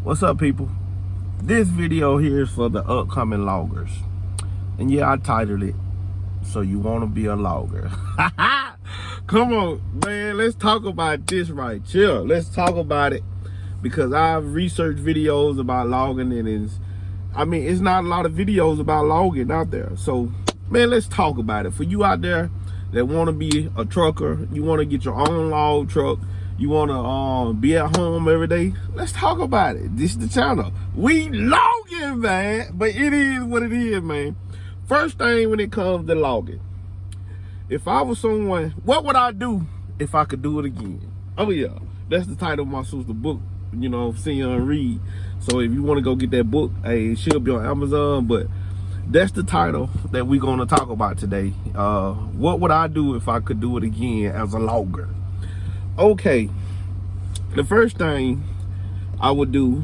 What's up, people? This video here is for the upcoming loggers. And yeah, I titled it, So You Want to Be a Logger. Come on, man, let's talk about this right here. Let's talk about it because I've researched videos about logging and it's not a lot of videos about logging out there. So, man, let's talk about it. For you out there that want to be a trucker, you want to get your own log truck, you want to be at home every day, let's talk about it. This is the channel. We logging, man. But it is what it is, man. First thing when it comes to logging, if I was someone, what would I do if I could do it again? Oh yeah, that's the title of my sister's book, you know, See and Read. So if you want to go get that book, hey, it should be on Amazon, but that's the title that we're going to talk about today. What would I do if I could do it again as a logger? Okay, the first thing I would do,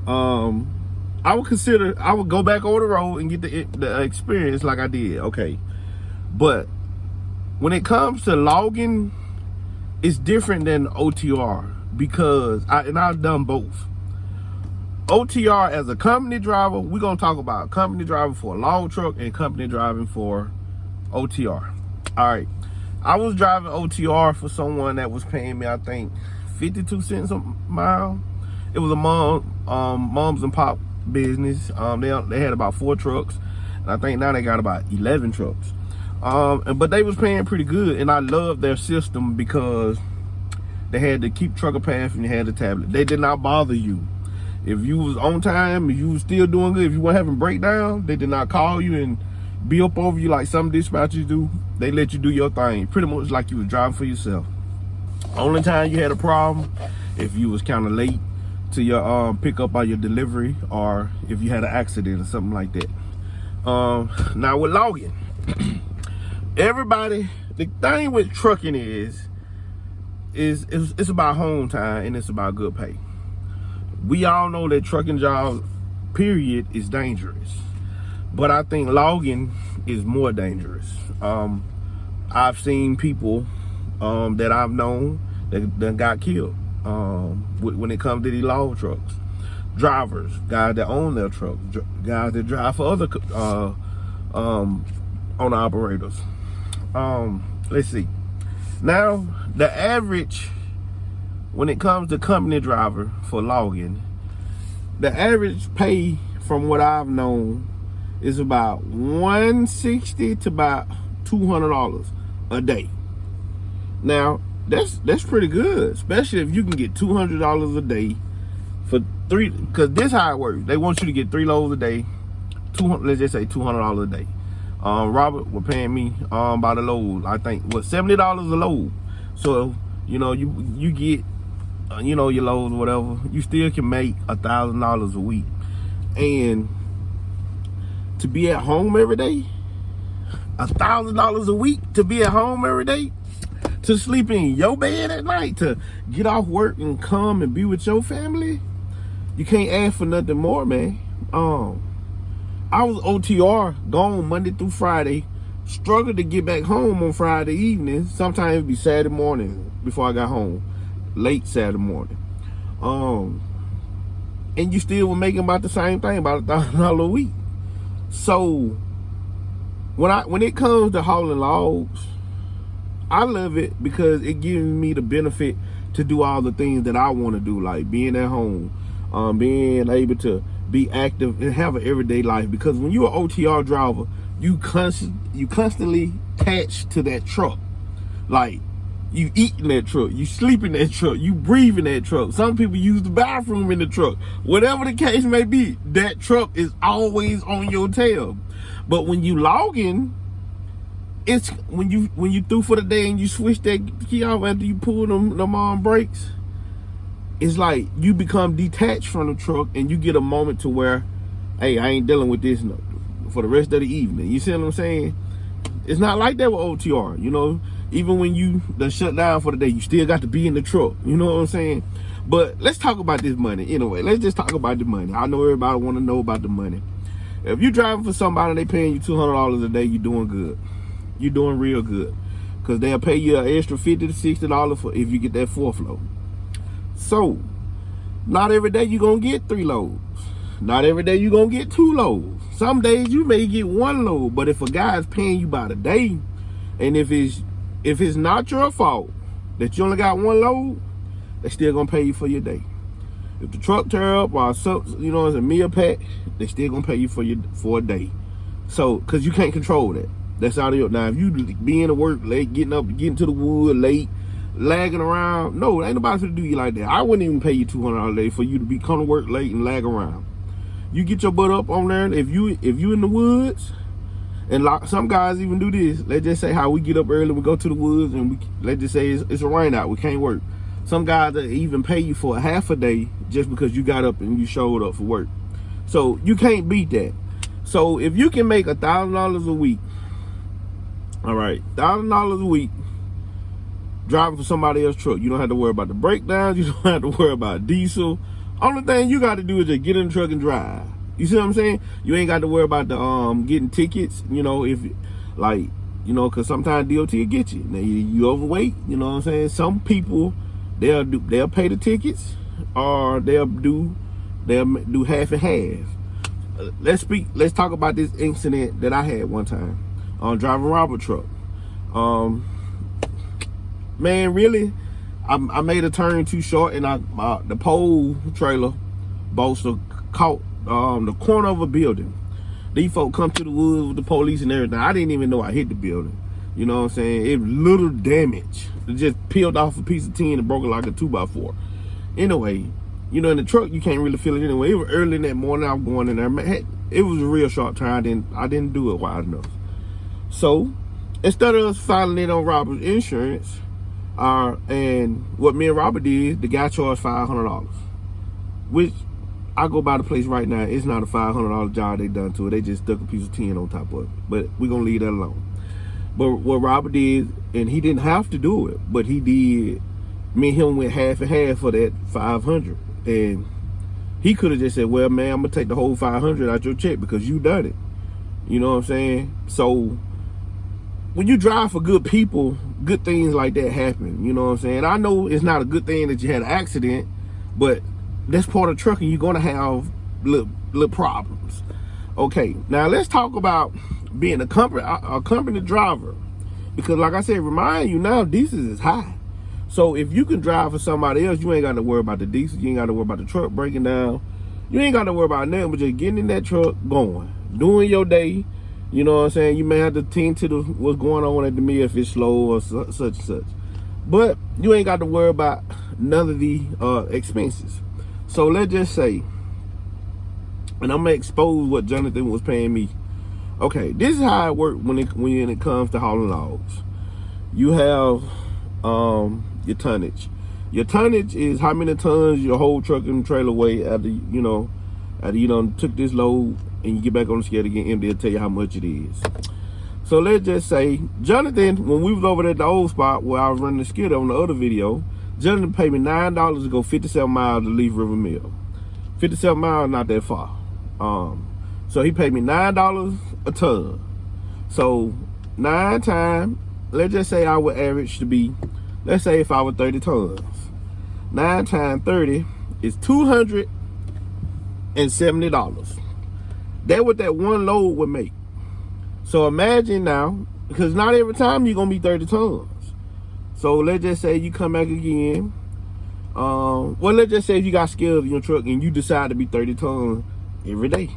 I would go back over the road and get the experience like I did, okay. But when it comes to logging, it's different than OTR because I've done both. OTR as a company driver, we're gonna talk about company driving for a log truck and company driving for OTR. All right, I was driving OTR for someone that was paying me, I think, 52 cents a mile. It was a moms and pop business. They had about 4 trucks, and I think now they got about 11 trucks. But they was paying pretty good, and I loved their system because they had the Keep Trucker Path and they had the tablet. They did not bother you. If you was on time, if you was still doing good, if you weren't having breakdown, they did not call you and be up over you like some dispatchers do. They let you do your thing, pretty much like you was driving for yourself. Only time you had a problem if you was kind of late to your pickup or your delivery, or if you had an accident or something like that. Now with logging, everybody, the thing with trucking is it's about home time and it's about good pay. We all know that trucking job, period, is dangerous. But I think logging is more dangerous. I've seen people that I've known that got killed when it comes to these log trucks. Drivers, guys that own their trucks, guys that drive for other owner operators. Let's see. Now, the average, when it comes to company driver for logging, the average pay from what I've known is about $160 to about $200 a day. Now, that's pretty good, especially if you can get $200 a day for 3, because this how it works. They want you to get 3 loads a day, let's just say $200 a day. Robert was paying me by the load, I think, what, $70 a load. So, you know, you get, you know, your loads or whatever, you still can make $1,000 a week. And to be at home every day, $1,000 a week to be at home every day, to sleep in your bed at night, to get off work and come and be with your family, you can't ask for nothing more, man. I was OTR, gone Monday through Friday, struggled to get back home on Friday evening. Sometimes it'd be Saturday morning before I got home, late Saturday morning. And you still were making about the same thing, about $1,000 a week. So when it comes to hauling logs, I love it because it gives me the benefit to do all the things that I want to do, like being at home, being able to be active and have an everyday life. Because when you're an OTR driver, you constantly attached to that truck. Like, you eat in that truck, you sleep in that truck, you breathe in that truck. Some people use the bathroom in the truck. Whatever the case may be, that truck is always on your tail. But when you log in, it's when you through for the day and you switch that key off after you pull them brakes, it's like you become detached from the truck and you get a moment to where, hey, I ain't dealing with this for the rest of the evening. You see what I'm saying? It's not like that with OTR, you know. Even when you done shut down for the day, you still got to be in the truck. You know what I'm saying? But let's talk about this money. Anyway, let's just talk about the money. I know everybody want to know about the money. If you're driving for somebody and they paying you $200 a day, you're doing good. You're doing real good. Because they'll pay you an extra $50 to $60 for if you get that 4th load. So Not every day you're going to get 3 loads. Not every day you're going to get 2 loads. Some days you may get 1 load, but if a guy is paying you by the day, and if it's not your fault that you only got 1 load, they still going to pay you for your day. If the truck tear up or some, you know, it's a meal pack, they still going to pay you for a day. So, because you can't control that. That's out of your, now if you being to work late, getting to the wood late, lagging around, no, ain't nobody gonna do you like that. I wouldn't even pay you $200 a day for you to come to work late and lag around. You get your butt up on there. If you in the woods, and some guys even do this. Let's just say how we get up early, we go to the woods, and let's just say it's a rain out, we can't work. Some guys that even pay you for a half a day just because you got up and you showed up for work. So you can't beat that. So if you can make $1,000 a week, all right, $1,000 a week driving for somebody else's truck, you don't have to worry about the breakdowns, you don't have to worry about diesel. Only thing you got to do is just get in the truck and drive. You see what I'm saying? You ain't got to worry about the getting tickets, you know, if like, you know, because sometimes DOT will get you. Now you overweight, you know what I'm saying? Some people, they'll pay the tickets, or they'll do half and half. Let's talk about this incident that I had one time on driving robber truck. Man, really, I made a turn too short, and the pole trailer bolster caught the corner of a building. These folk come to the woods with the police and everything. I didn't even know I hit the building. You know what I'm saying? It was little damage. It just peeled off a piece of tin and broke it like a 2x4. Anyway, you know, in the truck, you can't really feel it anyway. It was early in that morning. I was going in there. It was a real short turn. I didn't do it wide enough. So, instead of us filing it on Robert's insurance, and what me and Robert did, the guy charged $500. Which, I go by the place right now, it's not a $500 job they done to it. They just stuck a piece of tin on top of it. But we're going to leave that alone. But what Robert did, and he didn't have to do it, but he did, me and him went half and half for that $500. And he could have just said, well, man, I'm going to take the whole $500 out your check because you done it. You know what I'm saying? So, when you drive for good people, good things like that happen. You know what I'm saying? I know it's not a good thing that you had an accident, but that's part of trucking. You're going to have little problems. Okay, now let's talk about being a company driver. Because like I said, remind you now, diesel is high. So if you can drive for somebody else, you ain't got to worry about the diesel. You ain't got to worry about the truck breaking down. You ain't got to worry about nothing but just getting in that truck, going, doing your day. You know what I'm saying? You may have to tend to what's going on at the mill if it's slow or such and such. But you ain't got to worry about none of the expenses. So let's just say, and I'm going to expose what Jonathan was paying me. Okay, this is how it works when it comes to hauling logs. You have your tonnage. Your tonnage is how many tons your whole truck and trailer weigh after you done took this load, and you get back on the scale again empty. It'll tell you how much it is. So let's just say, Jonathan, when we was over there at the old spot where I was running the skid on the other video, Jonathan paid me $9 to go 57 miles to Leaf River Mill. 57 miles, not that far. So he paid me $9 a ton. So 9 times, let's just say I would average to be, let's say if I were 30 tons. 9 times 30 is $270. That's what that one load would make. So imagine now, because not every time you're gonna be 30 tons. So let's just say you come back again. Well, let's just say if you got scales in your truck and you decide to be 30 tons every day.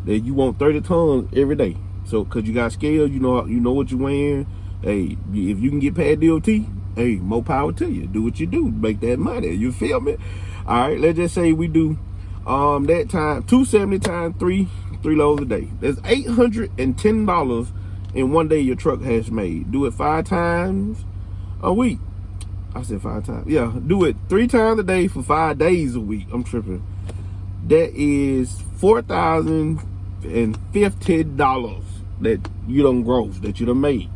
That you want 30 tons every day. So because you got scales, you know what you're weighing. Hey, if you can get past DOT, hey, more power to you. Do what you do, make that money. You feel me? All right, let's just say we do that time 270 times 3 loads a day. That's $810 in one day your truck has made. Do it 5 times a week. I said 5 times. Yeah, do it 3 times a day for 5 days a week. I'm tripping. That is $4,050 that you done gross, that you done made.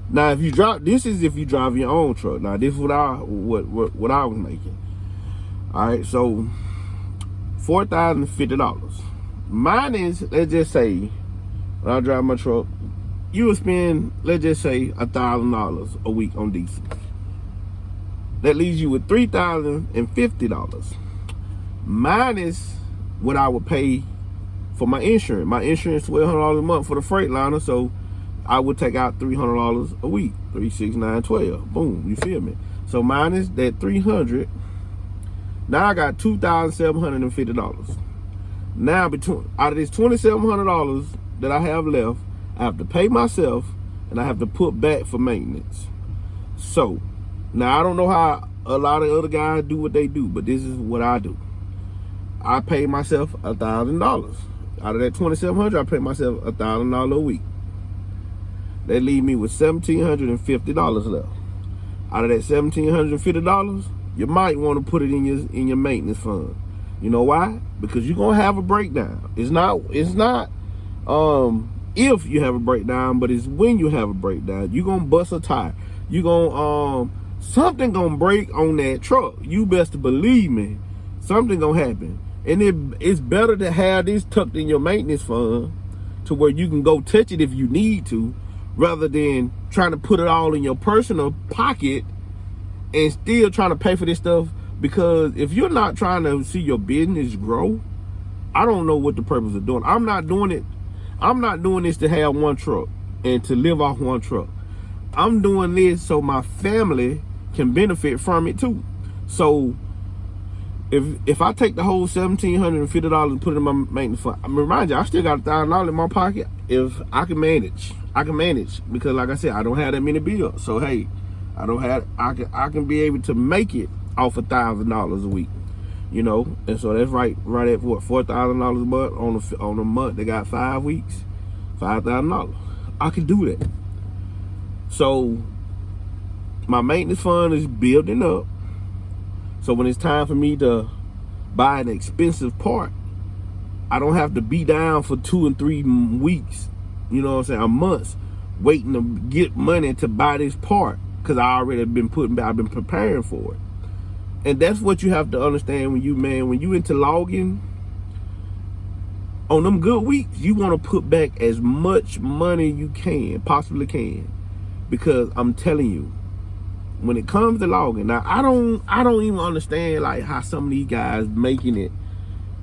Now, if you drive, this is if you drive your own truck. Now, this is what I was making. All right, so $4,050. Mine is, let's just say, when I drive my truck, you would spend, let's just say, $1,000 a week on diesel. That leaves you with $3,050. minus what I would pay for my insurance. My insurance $1,200 a month for the Freightliner, so I would take out $300 a week. 3, 6, 9, 12. Boom, you feel me? So minus that $300, now I got $2,750. Now out of this $2,700 that I have left, I have to pay myself and I have to put back for maintenance. So now I don't know how a lot of other guys do what they do, but this is what I do. I pay myself $1,000. Out of that $2,700, I pay myself $1,000 a week. That leave me with $1,750 left. Out of that $1,750, you might want to put it in your maintenance fund. You know why? Because you're gonna have a breakdown. It's not if you have a breakdown, but it's when you have a breakdown. You're gonna bust a tire. You're gonna something gonna break on that truck. You best believe me, something gonna happen. And it's better to have this tucked in your maintenance fund to where you can go touch it if you need to, rather than trying to put it all in your personal pocket and still trying to pay for this stuff. Because if you're not trying to see your business grow, I don't know what the purpose of doing. I'm not doing it. I'm not doing this to have one truck and to live off one truck. I'm doing this so my family can benefit from it too. So if I take the whole $1,750 and put it in my maintenance fund, I remind you, I still got $1,000 in my pocket. If I can manage, because like I said, I don't have that many bills. So hey, I can be able to make it off $1,000 a week, you know. And so that's right at what, $4,000 a month on a month. They got 5 weeks, $5,000. I can do that. So my maintenance fund is building up. So when it's time for me to buy an expensive part, I don't have to be down for 2 and 3 weeks, you know what I'm saying, a month, waiting to get money to buy this part, because I already I've been preparing for it. And that's what you have to understand when you into logging. On them good weeks, you want to put back as much money you possibly can, because I'm telling you, when it comes to logging, now I don't even understand like how some of these guys making it.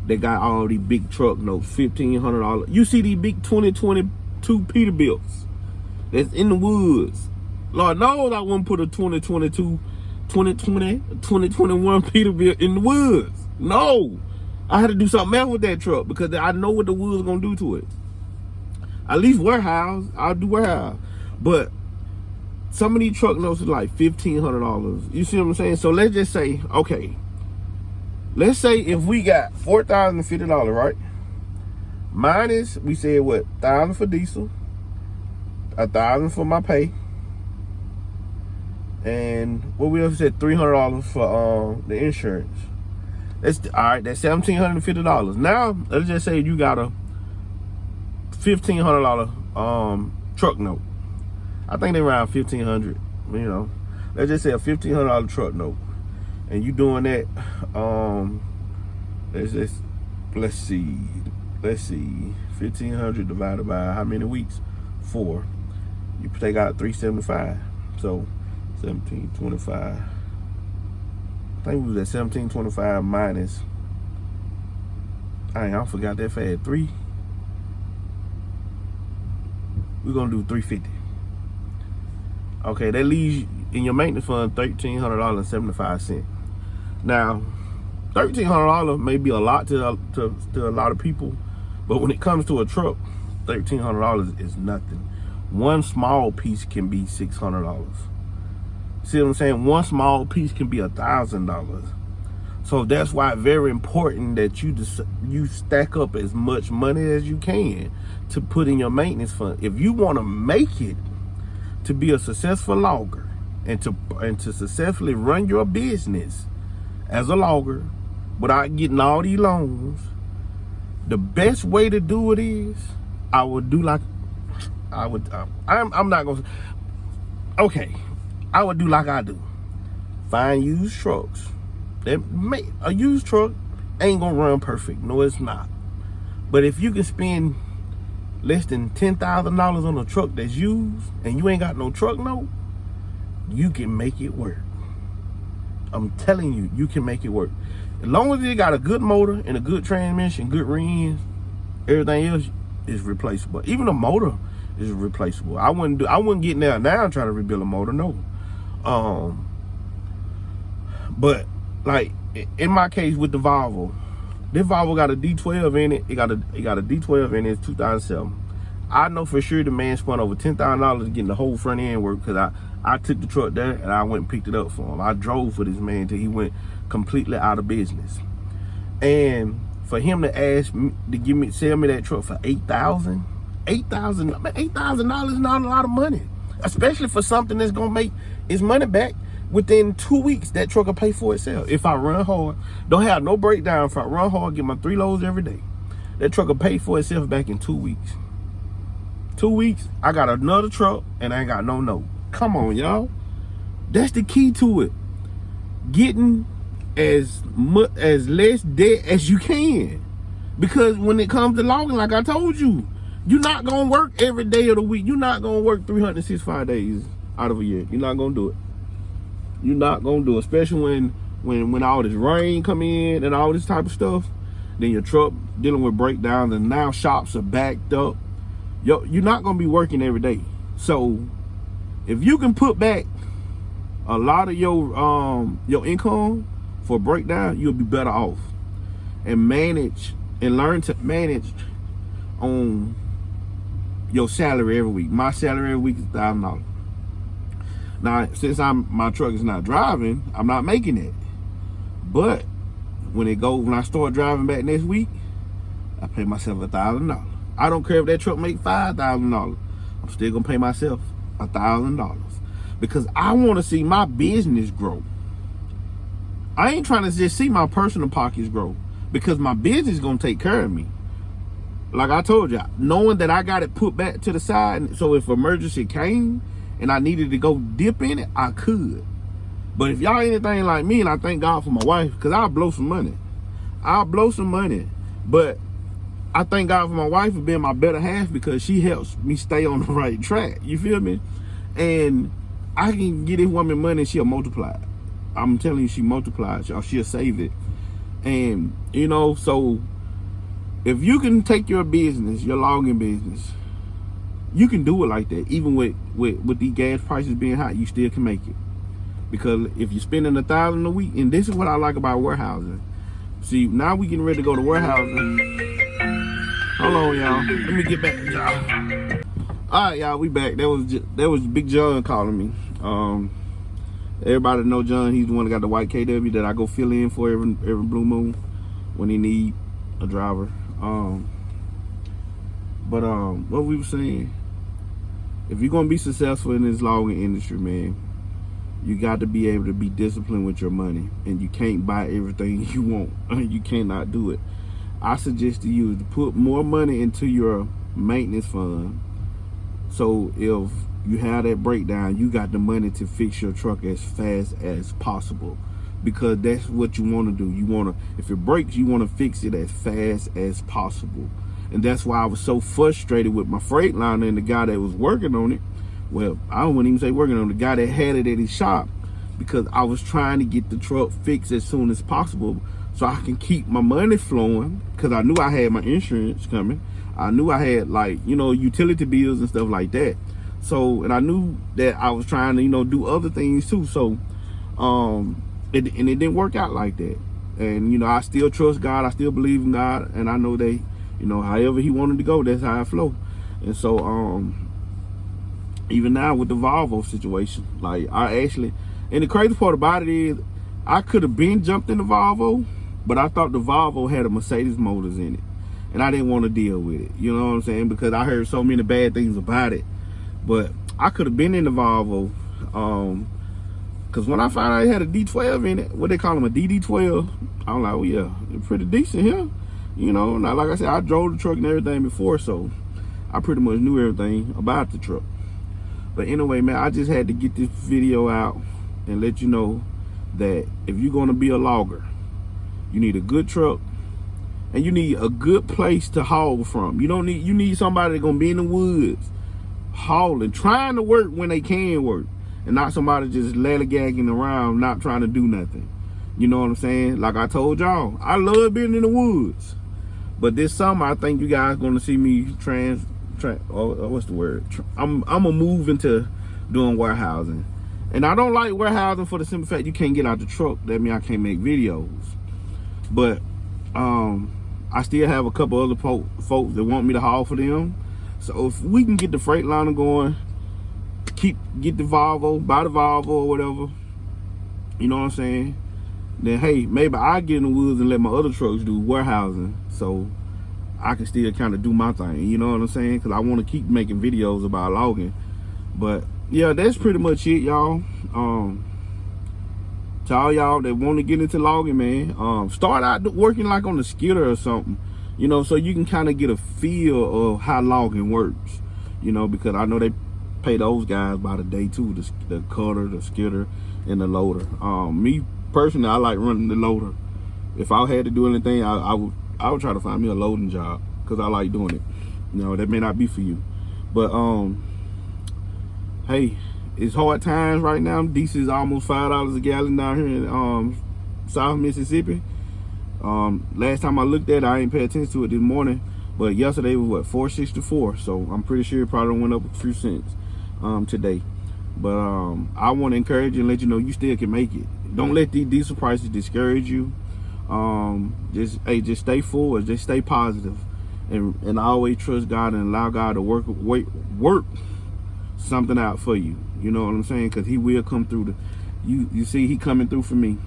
They got all these big truck notes, $1,500. You see these big 2022 Peterbilts that's in the woods. Lord knows I wouldn't put a 2022, 2020, 2021 Peterbilt in the woods. No, I had to do something else with that truck because I know what the woods gonna do to it. At least warehouse, I'll do warehouse, but some of these truck notes are like $1,500. You see what I'm saying? So let's just say, okay, let's say if we got $4,050, right? Minus, we said what, $1,000 for diesel, $1,000 for my pay, and what we also said, $300 for the insurance. That's all right. That's $1,750. Now let's just say you got a $1,500 truck note. I think they're around $1,500. You know, let's just say a $1,500 truck note, and you doing that. Let's see. 1,500 divided by how many weeks? 4. You take out $375. So 1,725. I think we was at 1,725 minus. I forgot that fast. 3. We're gonna do 350. Okay, that leaves you in your maintenance fund $1,300.75. Now, $1,300 may be a lot to a lot of people, but when it comes to a truck, $1,300 is nothing. One small piece can be $600. See what I'm saying? One small piece can be $1,000. So that's why it's very important that you stack up as much money as you can to put in your maintenance fund. If you want to make it to be a successful logger and to successfully run your business as a logger without getting all these loans, the best way to do it is I'm not gonna, okay, I would do like I do. Find used trucks. A used truck ain't gonna run perfect. No, it's not. But if you can spend less than $10,000 on a truck that's used and you ain't got no truck note, you can make it work. I'm telling you, you can make it work. As long as it got a good motor and a good transmission, good rims, everything else is replaceable. Even the motor is replaceable. I wouldn't get now and try to rebuild a motor, no. But like in my case with the Volvo, this Volvo got a D12 in it. It got a D12 in it. It's 2007. I know for sure the man spent over $10,000 getting the whole front end work, because I took the truck there and I went and picked it up for him. I drove for this man till he went completely out of business. And for him to ask me to sell me that truck for $8,000, $8,000 is not a lot of money, especially for something that's gonna make its money back within 2 weeks. That truck will pay for itself if I run hard, don't have no breakdown. If I run hard, get my 3 loads every day, that truck will pay for itself back in 2 weeks. 2 weeks, I got another truck and I ain't got no note. Come on, y'all. That's the key to it. Getting as less debt as you can. Because when it comes to logging, like I told you, you're not gonna work every day of the week. You're not gonna work 365 days out of a year. You're not gonna do it. You're not gonna do it, especially when all this rain come in and all this type of stuff. Then your truck dealing with breakdowns, and now shops are backed up. You're not gonna be working every day. So if you can put back a lot of your income for breakdown, you'll be better off. And learn to manage on your salary every week. My salary every week is $1,000. Now, since my truck is not driving, I'm not making it. But when I start driving back next week, I pay myself $1,000. I don't care if that truck make $5,000. I'm still gonna pay myself $1,000 because I want to see my business grow. I ain't trying to just see my personal pockets grow, because my business is gonna take care of me. Like I told you, knowing that I got it put back to the side, so if emergency came and I needed to go dip in it, I could. But if y'all anything like me, and I thank God for my wife, because I'll blow some money. But I thank God for my wife for being my better half, because she helps me stay on the right track. You feel me? And I can get this woman money and she'll multiply it. I'm telling you, she multiplies, y'all. She'll save it. And, so if you can take your business, your logging business, you can do it like that. Even with these gas prices being high, you still can make it. Because if you're spending $1,000 a week, and this is what I like about warehousing. See, now we getting ready to go to warehousing. Hold on, y'all. Let me get back to y'all. All right, y'all, we back. That was Big John calling me. Everybody know John. He's the one that got the white KW that I go fill in for every blue moon when he need a driver. But what we were saying, if you're gonna be successful in this logging industry, man, you got to be able to be disciplined with your money, and you can't buy everything you want. You cannot do it. I suggest to you to put more money into your maintenance fund, so if you have that breakdown, you got the money to fix your truck as fast as possible, because that's what you want to do. If it breaks, you want to fix it as fast as possible. And that's why I was so frustrated with my Freightliner and the guy that was working on it. Well, I wouldn't even say working on it, the guy that had it at his shop, because I was trying to get the truck fixed as soon as possible so I can keep my money flowing, because I knew I had my insurance coming. I knew I had, utility bills and stuff like that. So, and I knew that I was trying to, do other things too. So, it didn't work out like that. And, I still trust God. I still believe in God. And I know that, however he wanted to go, that's how I flow. And so, even now with the Volvo situation, and the crazy part about it is, I could have been jumped in the Volvo, but I thought the Volvo had a Mercedes motors in it, and I didn't want to deal with it. You know what I'm saying? Because I heard so many bad things about it. But I could have been in the Volvo, because when I found out it had a D12 in it, what they call them, a DD12, I'm like, well, yeah, it's pretty decent here. Now, like I said, I drove the truck and everything before, so I pretty much knew everything about the truck. But anyway, man, I just had to get this video out and let you know that if you're going to be a logger, you need a good truck, and you need a good place to haul from. You need somebody that's going to be in the woods, hauling, trying to work when they can work, and not somebody just lollygagging around, not trying to do nothing. You know what I'm saying? Like I told y'all, I love being in the woods. But this summer, I think you guys gonna see me what's the word? I'm gonna move into doing warehousing. And I don't like warehousing for the simple fact you can't get out the truck. That means I can't make videos. But I still have a couple other folks that want me to haul for them. So if we can get the Freightliner going, get the Volvo, buy the Volvo or whatever, you know what I'm saying? Then hey, maybe I get in the woods and let my other trucks do warehousing, so I can still kind of do my thing. You know what I'm saying? Because I want to keep making videos about logging. But yeah, that's pretty much it, y'all. To all y'all that want to get into logging, man, start out working like on the skidder or something, you know, so you can kind of get a feel of how logging works, you know, because I know they pay those guys by the day too, the cutter, the skidder, and the loader. Me personally, I like running the loader. If I had to do anything, I would try to find me a loading job because I like doing it. You know, that may not be for you, but hey, it's hard times right now. Diesel is almost $5 a gallon down here in South Mississippi. Last time I looked at it, I ain't pay attention to it this morning, but yesterday was what, $4.64. So I'm pretty sure it probably went up a few cents today. But I want to encourage you and let you know you still can make it. Don't let these diesel prices discourage you. Just stay forward, just stay positive, and always trust God and allow God to work something out for you. You know what I'm saying? Because He will come through. You see, He coming through for me.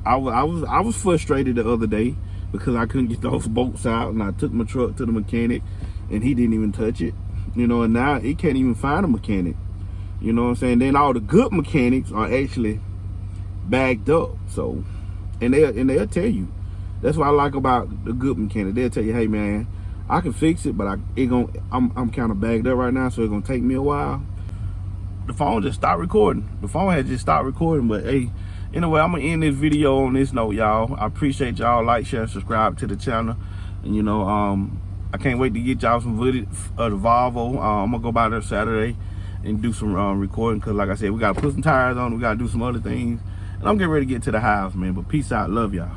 I was frustrated the other day because I couldn't get those bolts out, and I took my truck to the mechanic, and he didn't even touch it. You know, and now he can't even find a mechanic. You know what I'm saying? Then all the good mechanics are actually bagged up. So, and they'll tell you. That's what I like about the good mechanic. They'll tell you, hey man, I can fix it, but I'm kind of bagged up right now, so it's gonna take me a while. The phone just stopped recording. The phone had just stopped recording, but hey, anyway, I'm gonna end this video on this note, y'all. I appreciate y'all. Like, share, and subscribe to the channel. And you know, I can't wait to get y'all some footage of the Volvo. I'm gonna go by there Saturday and do some recording, because like I said, we gotta put some tires on, we gotta do some other things, and I'm getting ready to get to the house, man. But peace out, love y'all.